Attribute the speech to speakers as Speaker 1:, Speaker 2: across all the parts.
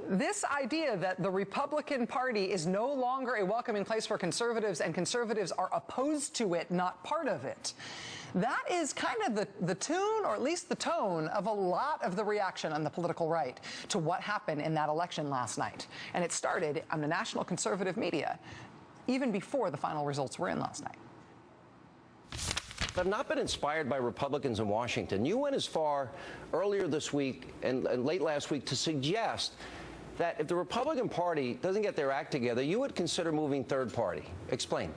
Speaker 1: This idea that the Republican Party is no longer a welcoming place for conservatives and conservatives are opposed to it, not part of it. That is kind of the tune, or at least the tone, of a lot of the reaction on the political right to what happened in that election last night. And it started on the national conservative media even before the final results were in last night.
Speaker 2: Have not been inspired by Republicans in Washington. You went as far earlier this week and late last week to suggest that if the Republican Party doesn't get their act together, you would consider moving third party. Explain.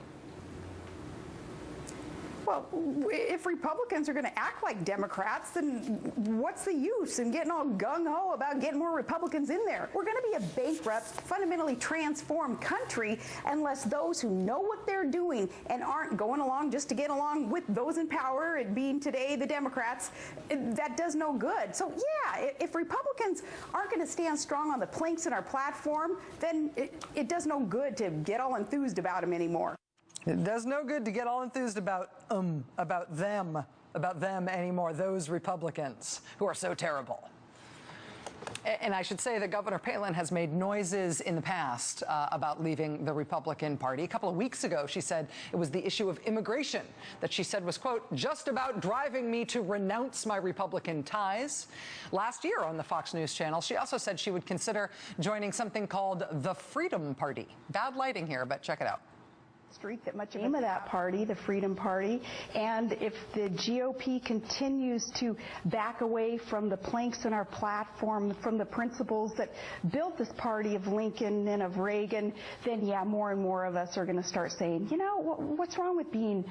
Speaker 3: Well, if Republicans are going to act like Democrats, then what's the use in getting all gung-ho about getting more Republicans in there? We're going to be a bankrupt, fundamentally transformed country unless those who know what they're doing and aren't going along just to get along with those in power, and being today the Democrats, that does no good. So, yeah, if Republicans aren't going to stand strong on the planks in our platform, then it does no good to get all enthused about them anymore.
Speaker 1: It does no good to get all enthused about them anymore, those Republicans who are so terrible. And I should say that Governor Palin has made noises in the past about leaving the Republican Party. A couple of weeks ago, she said it was the issue of immigration that she said was, quote, just about driving me to renounce my Republican ties. Last year on the Fox News channel, she also said she would consider joining something called the Freedom Party. Bad lighting here, but check it out.
Speaker 3: That much of that party, the Freedom Party, and if the GOP continues to back away from the planks in our platform, from the principles that built this party of Lincoln and of Reagan, then yeah, more and more of us are going to start saying, you know, what's wrong with being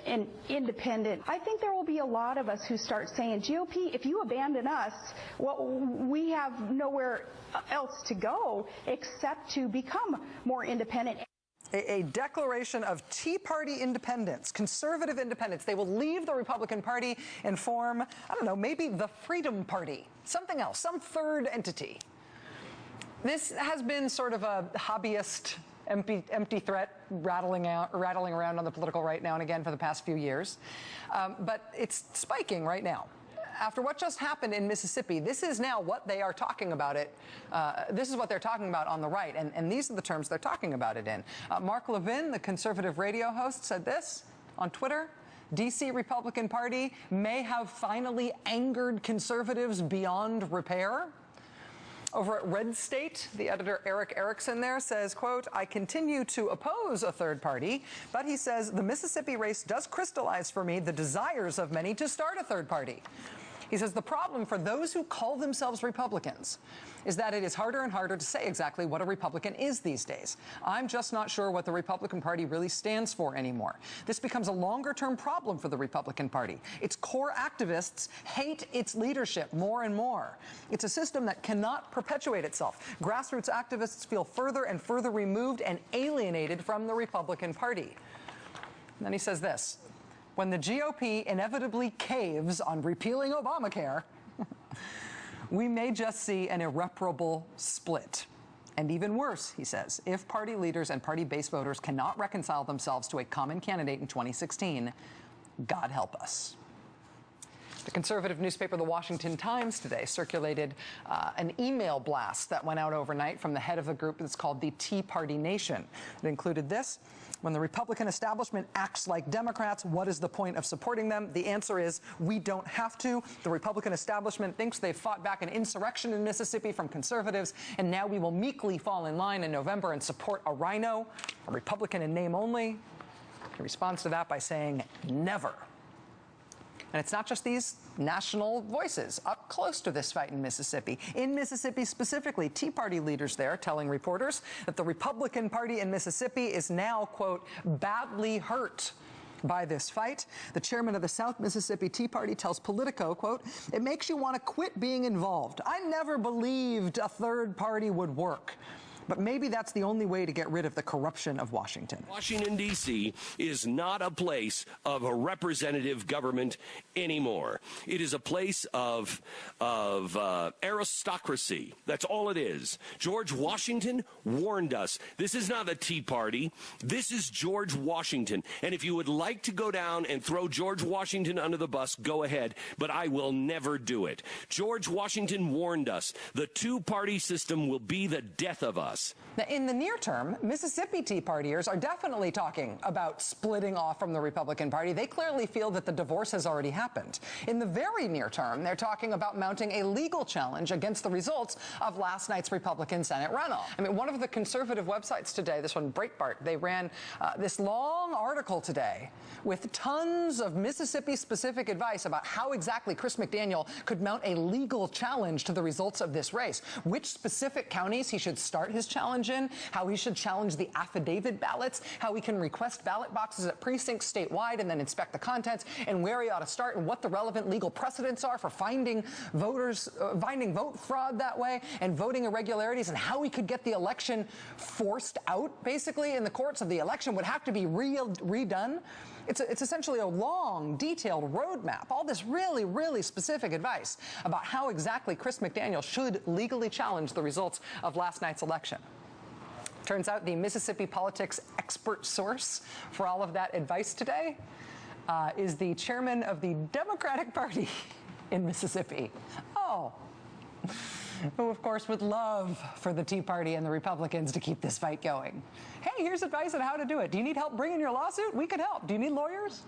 Speaker 3: an independent? I think there will be a lot of us who start saying, GOP, if you abandon us, well, we have nowhere else to go except to become more independent.
Speaker 1: A declaration of Tea Party independence, conservative independence. They will leave the Republican Party and form, I don't know, maybe the Freedom Party, something else, some third entity. This has been sort of a hobbyist, empty threat rattling around on the political right now and again for the past few years. But it's spiking right now. After what just happened in Mississippi, this is now what they are talking about it. This is what they're talking about on the right, and these are the terms they're talking about it in. Mark Levin, the conservative radio host, said this on Twitter: D.C. Republican Party may have finally angered conservatives beyond repair. Over at Red State, the editor Eric Erickson there says, quote, I continue to oppose a third party, but he says the Mississippi race does crystallize for me the desires of many to start a third party. He says the problem for those who call themselves Republicans is that it is harder and harder to say exactly what a Republican is these days. I'm just not sure what the Republican Party really stands for anymore. This becomes a longer-term problem for the Republican Party. Its core activists hate its leadership more and more. It's a system that cannot perpetuate itself. Grassroots activists feel further and further removed and alienated from the Republican Party. And then he says this: when the GOP inevitably caves on repealing Obamacare, we may just see an irreparable split. And even worse, he says, if party leaders and party base voters cannot reconcile themselves to a common candidate in 2016, God help us. The conservative newspaper The Washington Times today circulated an email blast that went out overnight from the head of a group that's called the Tea Party Nation. It included this: when the Republican establishment acts like Democrats, what is the point of supporting them? The answer is we don't have to. The Republican establishment thinks they've fought back an insurrection in Mississippi from conservatives, and now we will meekly fall in line in November and support a rhino, a Republican in name only. He responds to that by saying never. And it's not just these national voices up close to this fight in Mississippi. In Mississippi specifically, Tea Party leaders there telling reporters that the Republican Party in Mississippi is now, quote, badly hurt by this fight. The chairman of the South Mississippi Tea Party tells Politico, quote, it makes you want to quit being involved. I never believed a third party would work. but maybe that's the only way to get rid of the corruption of Washington.
Speaker 4: Washington, D.C. is not a place of a representative government anymore. It is a place of aristocracy. That's all it is. George Washington warned us. This is not the Tea Party. This is George Washington. And if you would like to go down and throw George Washington under the bus, go ahead. But I will never do it. George Washington warned us. The two-party system will be the death of us.
Speaker 1: Now, in the near term, Mississippi Tea Partiers are definitely talking about splitting off from the Republican Party. They clearly feel that the divorce has already happened. In the very near term, they're talking about mounting a legal challenge against the results of last night's Republican Senate runoff. I mean, one of the conservative websites today, this one, Breitbart, they ran this long article today with tons of Mississippi-specific advice about how exactly Chris McDaniel could mount a legal challenge to the results of this race, which specific counties he should start his challenge in, how he should challenge the affidavit ballots, how he can request ballot boxes at precincts statewide and then inspect the contents, and where he ought to start and what the relevant legal precedents are for finding voters, finding vote fraud that way and voting irregularities, and how he could get the election forced out, basically, in the courts. So the election would have to be redone. It's essentially a long, detailed roadmap, all this really, really specific advice about how exactly Chris McDaniel should legally challenge the results of last night's election. Turns out the Mississippi politics expert source for all of that advice today is the chairman of the Democratic Party in Mississippi. Oh, who, of course, would love for the Tea Party and the Republicans to keep this fight going. Hey, here's advice on how to do it. Do you need help bringing your lawsuit? We could help. Do you need lawyers?